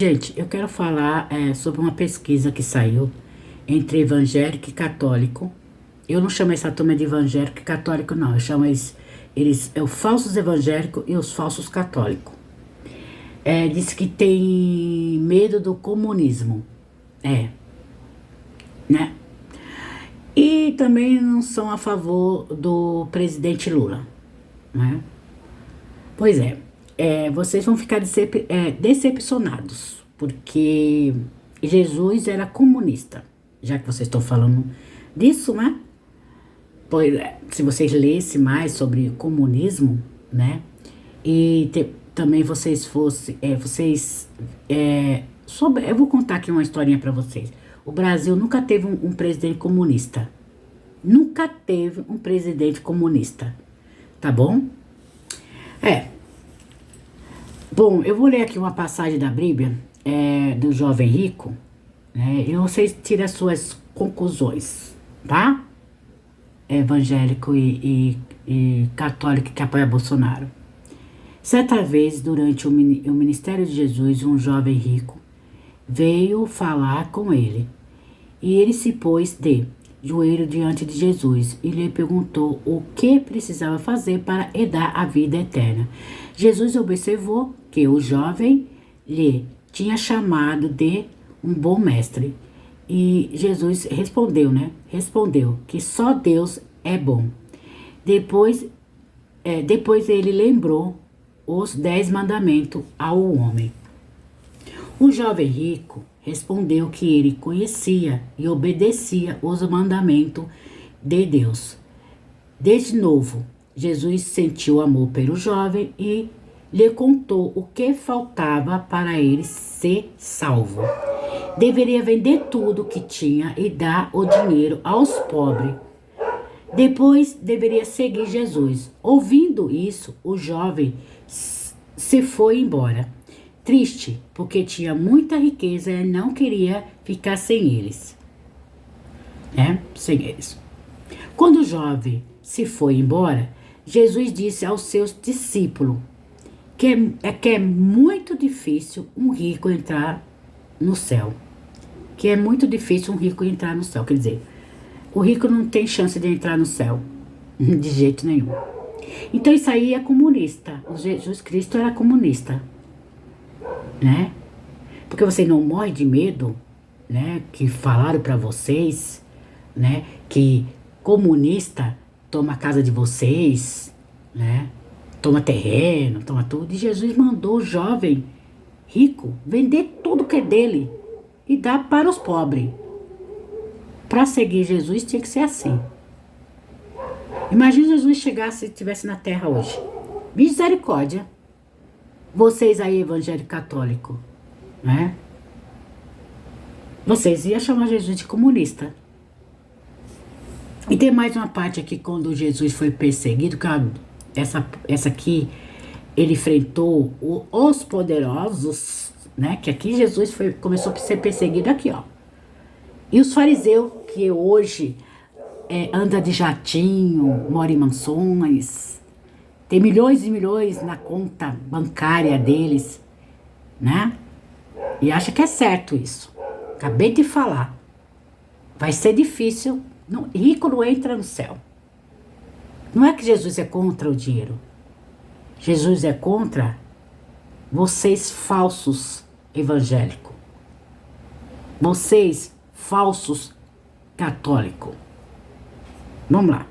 Gente, eu quero falar sobre uma pesquisa que saiu entre evangélico e católico. Eu não chamo essa turma de evangélico e católico, não. Eu chamo eles os falsos evangélicos e os falsos católicos. Diz que tem medo do comunismo. É, né? E também não são a favor do presidente Lula, né? Pois vocês vão ficar decepcionados, porque Jesus era comunista, já que vocês estão falando disso, né? Pois se vocês lessem mais sobre comunismo, né? E também vocês fossem, eu vou contar aqui uma historinha para vocês. O Brasil nunca teve um presidente comunista. Nunca teve um presidente comunista, tá bom? É, Bom, eu vou ler aqui uma passagem da Bíblia, do jovem rico, né? E vocês tiram as suas conclusões, tá? Evangélico e católico que apoia Bolsonaro. Certa vez, durante o ministério de Jesus, um jovem rico veio falar com ele. E ele se pôs de joelho diante de Jesus e lhe perguntou o que precisava fazer para herdar a vida eterna. Jesus observou que o jovem lhe tinha chamado de um bom mestre. E Jesus respondeu, né? Respondeu que só Deus é bom. Depois ele lembrou os 10 mandamentos ao homem. O jovem rico respondeu que ele conhecia e obedecia os mandamentos de Deus. Desde novo, Jesus sentiu amor pelo jovem e lhe contou o que faltava para ele ser salvo. Deveria vender tudo que tinha e dar o dinheiro aos pobres. Depois deveria seguir Jesus. Ouvindo isso, o jovem se foi embora. Triste, porque tinha muita riqueza e não queria ficar sem eles. Sem eles. Quando o jovem se foi embora, Jesus disse aos seus discípulos que é muito difícil um rico entrar no céu. Que é muito difícil um rico entrar no céu. Quer dizer, o rico não tem chance de entrar no céu. De jeito nenhum. Então isso aí é comunista. O Jesus Cristo era comunista. Né? Porque você não morre de medo, né? Que falaram pra vocês, né? Que comunista toma a casa de vocês, né? Toma terreno, toma tudo. E Jesus mandou o jovem rico vender tudo que é dele e dar para os pobres. Para seguir Jesus tinha que ser assim. Imagina Jesus chegasse e estivesse na terra hoje. Misericórdia. Vocês aí, evangélico católico, né? Vocês iam chamar Jesus de comunista. E tem mais uma parte aqui, quando Jesus foi perseguido, que essa aqui, ele enfrentou os poderosos, né? Que aqui Jesus começou a ser perseguido aqui, ó. E os fariseus, que hoje anda de jatinho, mora em mansões, tem milhões e milhões na conta bancária deles, né? E acha que é certo isso. Acabei de falar. Vai ser difícil. Rico não entra no céu. Não é que Jesus é contra o dinheiro. Jesus é contra vocês falsos evangélicos. Vocês falsos católicos. Vamos lá.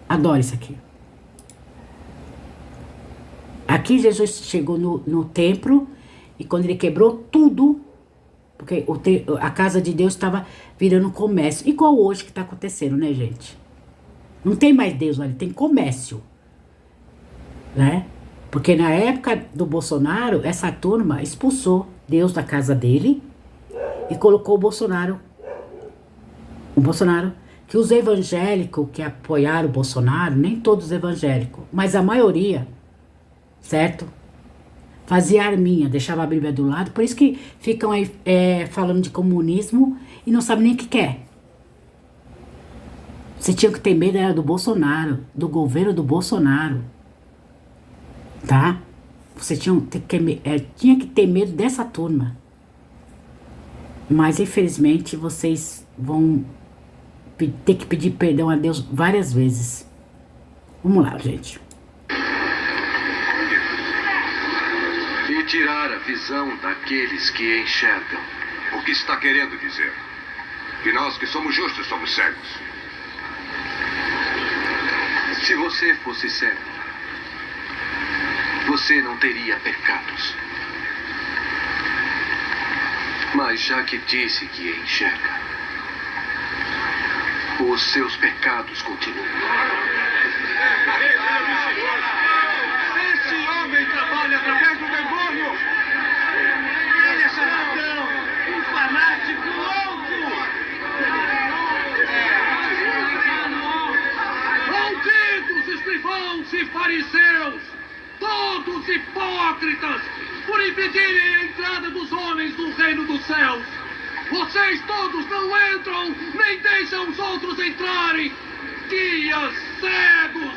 Adoro isso aqui. Aqui Jesus chegou no templo e quando ele quebrou tudo, porque a casa de Deus estava virando comércio. Igual hoje que está acontecendo, né, gente? Não tem mais Deus ali, tem comércio. Né? Porque na época do Bolsonaro, essa turma expulsou Deus da casa dele e colocou o Bolsonaro. Que os evangélicos que apoiaram o Bolsonaro, nem todos evangélicos, mas a maioria, certo? Fazia arminha, deixava a Bíblia do lado. Por isso que ficam aí falando de comunismo e não sabem nem o que quer. Você tinha que ter medo, era do Bolsonaro, do governo do Bolsonaro. Tá? Você tinha que ter medo dessa turma. Mas infelizmente vocês vão ter que pedir perdão a Deus várias vezes. Vamos lá, gente. E tirar a visão daqueles que enxergam. O que está querendo dizer? Que nós que somos justos somos cegos. Se você fosse cego, você não teria pecados. Mas já que disse que enxerga, os seus pecados continuam. Esse homem trabalha através do demônio! Ele é charlatão, um fanático louco! Malditos escrivãos e fariseus, todos hipócritas, por impedirem a entrada dos homens no reino dos céus. Vocês todos não entram, nem deixam os outros entrarem. Guias cegos!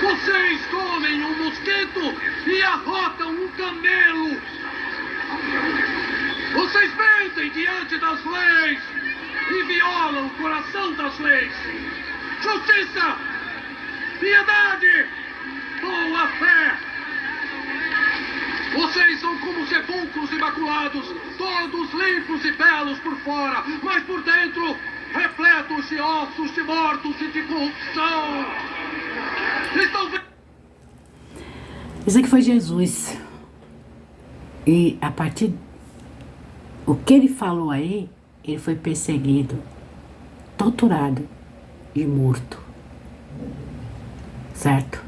Vocês comem um mosquito e arrotam um camelo. Vocês mentem diante das leis e violam o coração das leis. Justiça, piedade, boa fé. Vocês são como sepulcros imaculados, todos limpos e belos por fora, mas por dentro repletos de ossos de mortos e de corrupção. Estão vendo? Isso aqui foi Jesus. E a partir o que ele falou aí, ele foi perseguido, torturado e morto. Certo?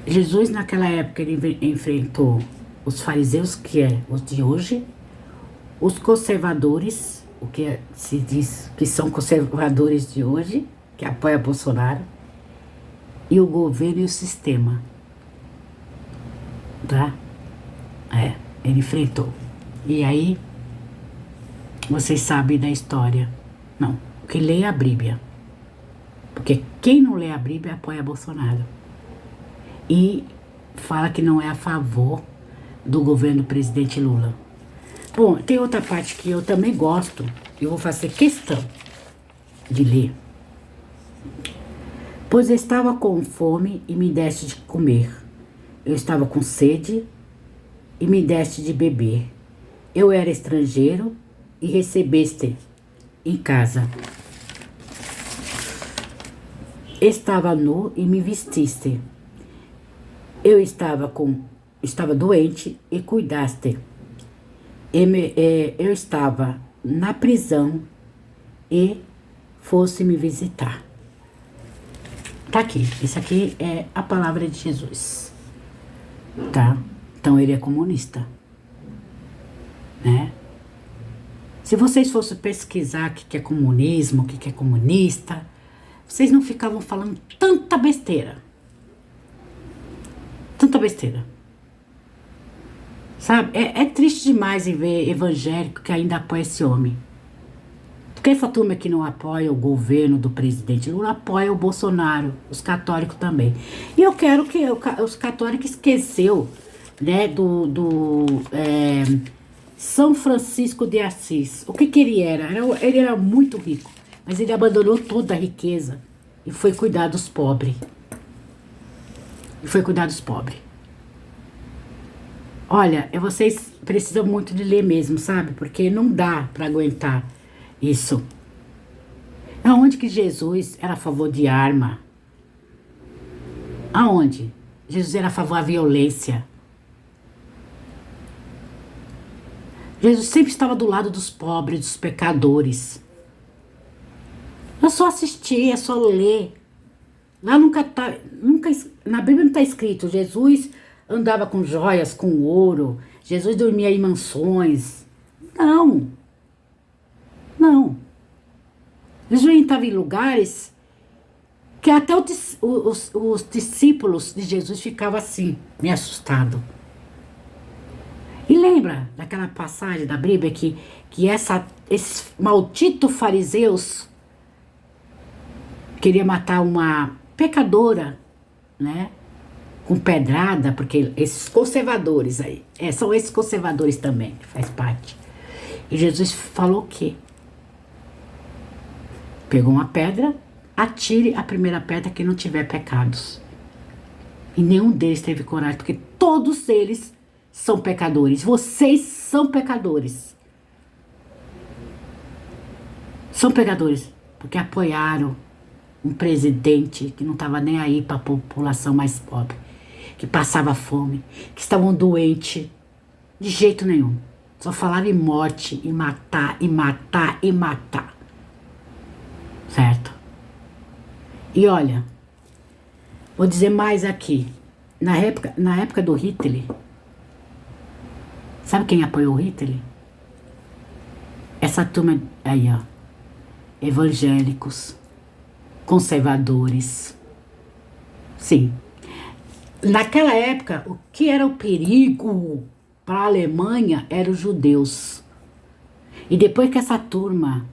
Jesus naquela época ele enfrentou os fariseus, que é os de hoje, os conservadores, o que se diz que são conservadores de hoje, que apoia Bolsonaro, e o governo e o sistema. Tá? Ele enfrentou. E aí, vocês sabem da história. Não, que leia a Bíblia. Porque quem não lê a Bíblia apoia Bolsonaro. E fala que não é a favor do governo do presidente Lula. Bom, tem outra parte que eu também gosto. Eu vou fazer questão de ler. Pois eu estava com fome e me deste de comer. Eu estava com sede e me deste de beber. Eu era estrangeiro e recebeste em casa. Estava nu e me vestiste. Eu estava doente e cuidaste. Eu estava na prisão e fosse me visitar. Tá aqui. Isso aqui é a palavra de Jesus. Tá? Então ele é comunista. Né? Se vocês fossem pesquisar o que é comunismo, o que é comunista, vocês não ficavam falando tanta besteira. Tanta besteira. Sabe? É triste demais em ver evangélico que ainda apoia esse homem. Porque essa turma que não apoia o governo do presidente Lula apoia o Bolsonaro, os católicos também. E eu quero que os católicos esqueceu, né, São Francisco de Assis. O que ele era? Ele era muito rico, mas ele abandonou toda a riqueza e foi cuidar dos pobres. Olha, vocês precisam muito de ler mesmo, sabe? Porque não dá para aguentar isso. Aonde que Jesus era a favor de arma? Aonde? Jesus era a favor da violência. Jesus sempre estava do lado dos pobres, dos pecadores. É só assistir, é só ler. Lá na Bíblia não está escrito, Jesus andava com joias, com ouro, Jesus dormia em mansões. Não. Jesus entrava em lugares que até os discípulos de Jesus ficavam assim, meio assustados. E lembra daquela passagem da Bíblia que esses malditos fariseus queria matar uma pecadora, né? com pedrada, porque esses conservadores aí, são esses conservadores também, que faz parte. E Jesus falou o quê? Pegou uma pedra, atire a primeira pedra que não tiver pecados. E nenhum deles teve coragem, porque todos eles são pecadores. Vocês são pecadores. São pecadores, porque apoiaram um presidente que não estava nem aí para a população mais pobre, que passava fome, que estavam doentes, de jeito nenhum. Só falava em morte, em matar, em matar, em matar. Certo? E olha, vou dizer mais aqui. Na época do Hitler, sabe quem apoiou o Hitler? Essa turma aí, ó. Evangélicos, conservadores. Sim. Naquela época, o que era o perigo para a Alemanha eram os judeus. E depois que essa turma,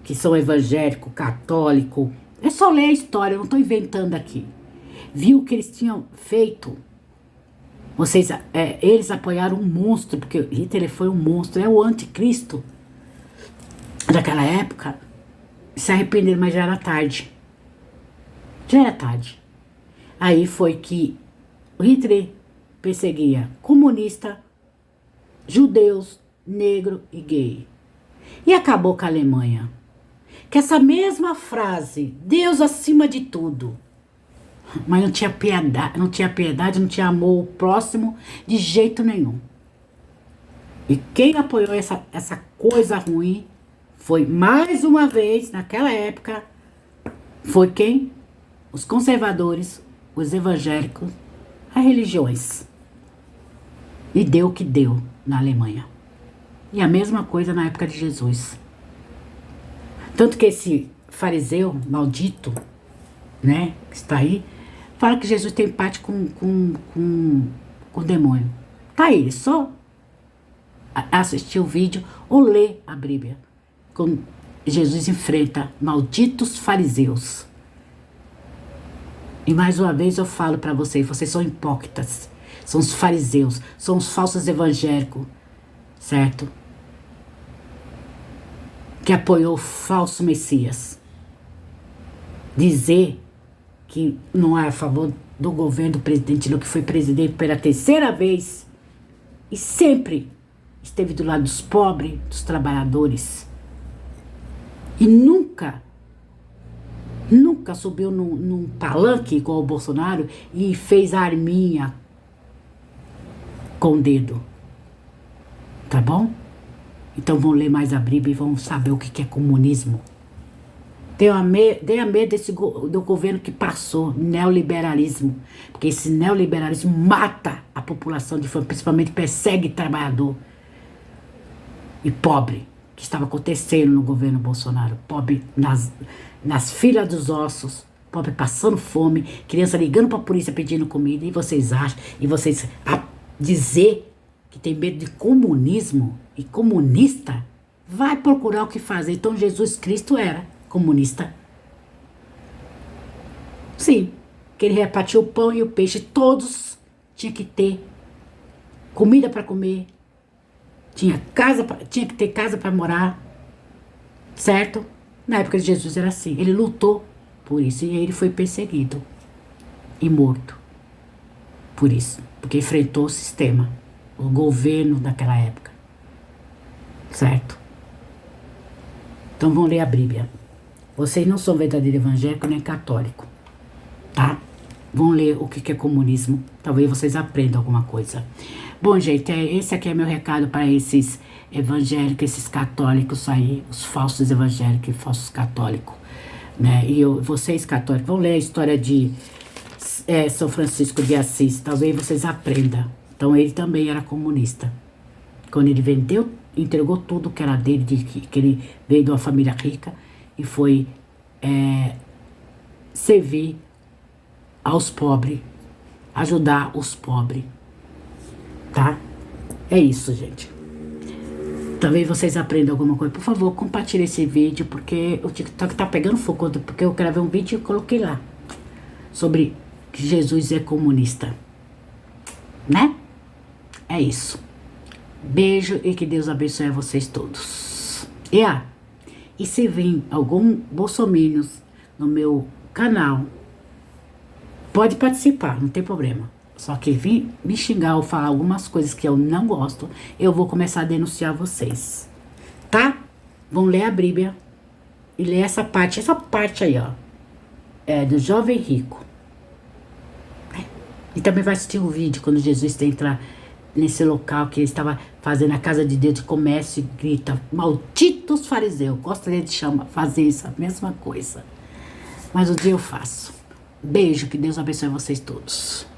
que são evangélico, católico, é só ler a história, eu não estou inventando aqui, viu o que eles tinham feito. Eles apoiaram um monstro, porque Hitler foi um monstro, é o anticristo daquela época. Se arrependeram, mas já era tarde. Já era tarde. Aí foi que o Hitler perseguia comunista, judeus, negro e gay. E acabou com a Alemanha. Que essa mesma frase, Deus acima de tudo, mas não tinha piedade, não tinha amor ao próximo de jeito nenhum. E quem apoiou essa coisa ruim foi, mais uma vez, naquela época, foi quem? Os conservadores, os evangélicos, as religiões. E deu o que deu na Alemanha. E a mesma coisa na época de Jesus. Tanto que esse fariseu maldito, né, que está aí, fala que Jesus tem parte com o demônio. Tá aí, só assistir o vídeo ou ler a Bíblia. Quando Jesus enfrenta malditos fariseus. E mais uma vez eu falo para vocês são hipócritas. São os fariseus, são os falsos evangélicos, certo? Que apoiou o falso Messias. Dizer que não é a favor do governo do presidente Lula, que foi presidente pela terceira vez e sempre esteve do lado dos pobres, dos trabalhadores. E nunca subiu num palanque igual o Bolsonaro e fez a arminha com o dedo. Tá bom? Então vão ler mais a Bíblia e vão saber o que é comunismo. Tenha medo do governo que passou, neoliberalismo. Porque esse neoliberalismo mata a população de fome, principalmente persegue trabalhador e pobre, que estava acontecendo no governo Bolsonaro. Pobre nas filas dos ossos, pobre passando fome, criança ligando para a polícia pedindo comida. E vocês acham, dizer que tem medo de comunismo e comunista, vai procurar o que fazer. Então Jesus Cristo era comunista. Sim, que ele repartiu o pão e o peixe, todos tinham que ter comida para comer, tinha que ter casa para morar, certo? Na época de Jesus era assim, ele lutou por isso e ele foi perseguido e morto por isso, porque enfrentou o sistema, o governo daquela época, certo? Então vão ler a Bíblia. Vocês não são verdadeiro evangélico nem católico, tá? Vão ler o que é comunismo, talvez vocês aprendam alguma coisa. Bom, gente, esse aqui é meu recado para esses evangélicos, esses católicos aí, os falsos evangélicos e falsos católicos, né? E vocês católicos, vão ler a história de São Francisco de Assis, talvez vocês aprendam. Então ele também era comunista. Quando ele entregou tudo que era dele, que ele veio de uma família rica e foi servir aos pobres, ajudar os pobres, tá? É isso, gente. Talvez vocês aprendam alguma coisa. Por favor, compartilhe esse vídeo, porque o TikTok tá pegando fogo, porque eu gravei um vídeo e coloquei lá sobre que Jesus é comunista, né? É isso. Beijo e que Deus abençoe a vocês todos. E se vir algum bolsominions no meu canal, pode participar, não tem problema. Só que vir me xingar ou falar algumas coisas que eu não gosto, eu vou começar a denunciar vocês. Tá? Vão ler a Bíblia e ler essa parte aí, ó. É do jovem rico. E também vai assistir o vídeo quando Jesus entrar nesse local que ele estava fazendo a casa de Deus de comércio e grita: malditos fariseus. Gostaria de fazer essa mesma coisa. Mas um dia eu faço. Beijo, que Deus abençoe vocês todos.